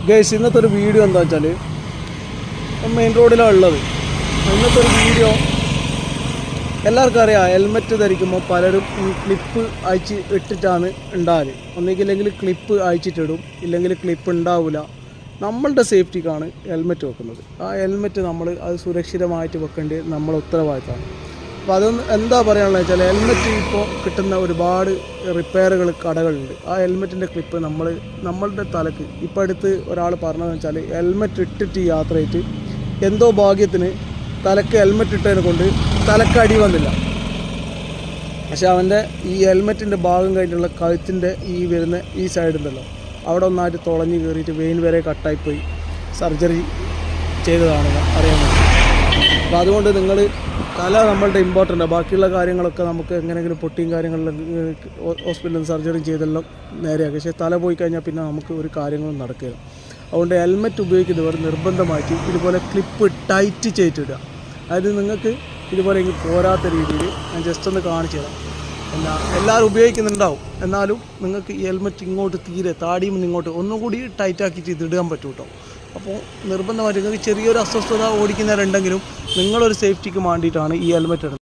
Guys, ഇന്നത്തെ ഒരു video എന്താ വെച്ചാൽ മെയിൻ റോഡിലാണ് ഉള്ളത്. ഇന്നത്തെ ഒരു വീഡിയോ എല്ലാവർക്കും അറിയാം. ഹെൽമെറ്റ് ധരിക്കുമ്പോൾ പലരും ഈ ക്ലിപ്പ് അയച്ച് ഇട്ടിട്ടാണ് ഉണ്ടാകല്. ഒന്നുകില്ലെങ്കിൽ ക്ലിപ്പ് അയച്ചിട്ടിടും, ഇല്ലെങ്കിൽ ക്ലിപ്പ് ഉണ്ടാവില്ല. നമ്മളുടെ സേഫ്റ്റിക്കാണ് ഹെൽമെറ്റ് വെക്കുന്നത്. ആ ഹെൽമെറ്റ് അത് സുരക്ഷിതമായിട്ട് വെക്കേണ്ടത് നമ്മളെ ഉത്തരവാദിത്തമാണ്. അപ്പോൾ അതൊന്ന് എന്താ പറയാനുള്ളത് വെച്ചാൽ, ഹെൽമെറ്റ് ഇപ്പോൾ കിട്ടുന്ന ഒരുപാട് റിപ്പയറുകൾ കടകളുണ്ട്. ആ ഹെൽമെറ്റിൻ്റെ ക്ലിപ്പ് നമ്മളുടെ തലക്ക് ഇപ്പോൾ അടുത്ത് ഒരാൾ പറഞ്ഞതെന്ന് വെച്ചാൽ, ഹെൽമെറ്റ് ഇട്ടിട്ട് യാത്ര ചെയ്തിട്ട് എന്തോ ഭാഗ്യത്തിന് തലക്ക് ഹെൽമെറ്റ് ഇട്ടതിനെ കൊണ്ട് തലക്ക് അടി വന്നില്ല. പക്ഷെ അവൻ്റെ ഈ ഹെൽമെറ്റിൻ്റെ ഭാഗം കഴിഞ്ഞുള്ള കഴുത്തിൻ്റെ വരുന്ന ഈ സൈഡുണ്ടല്ലോ, അവിടെ ഒന്നായിട്ട് തുളഞ്ഞ് കയറിയിട്ട് വെയിൻ വരെ കട്ടായിപ്പോയി സർജറി ചെയ്തതാണ് അറിയാൻ പറ്റും. അപ്പോൾ അതുകൊണ്ട് നിങ്ങൾ തല നമ്മളുടെ ഇമ്പോർട്ടൻ്റ്. ബാക്കിയുള്ള കാര്യങ്ങളൊക്കെ നമുക്ക് എങ്ങനെയെങ്കിലും പൊട്ടിയും കാര്യങ്ങളിലും ഹോസ്പിറ്റലിൽ സർജറി ചെയ്തെല്ലാം നേരെയാക്കി. പക്ഷേ തല പോയി കഴിഞ്ഞാൽ പിന്നെ നമുക്ക് ഒരു കാര്യങ്ങളും നടക്കില്ല. അതുകൊണ്ട് ഹെൽമെറ്റ് ഉപയോഗിക്കുന്നവർ നിർബന്ധമായിട്ട് ഇതുപോലെ ക്ലിപ്പ് ടൈറ്റ് ചെയ്തിട്ടിടുക. അതായത് നിങ്ങൾക്ക് ഇതുപോലെ ഇങ്ങനെ പോരാത്ത രീതിയിൽ ഞാൻ ജസ്റ്റ് ഒന്ന് കാണിച്ചു തരാം. എല്ലാവരും ഉപയോഗിക്കുന്നുണ്ടാവും, എന്നാലും നിങ്ങൾക്ക് ഈ ഹെൽമെറ്റ് ഇങ്ങോട്ട് തീരെ താടിയും ഇങ്ങോട്ട് ഒന്നും കൂടി ടൈറ്റാക്കിയിട്ട് ഇതിടാൻ പറ്റും കേട്ടോ. അപ്പോൾ നിർബന്ധമായിട്ട് നിങ്ങൾക്ക് ചെറിയൊരു അസ്വസ്ഥത ഓടിക്കുന്നവരുണ്ടെങ്കിലും നിങ്ങളൊരു സേഫ്റ്റിക്ക് വേണ്ടിയിട്ടാണ് ഈ ഹെൽമെറ്റ് ഇടുന്നത്.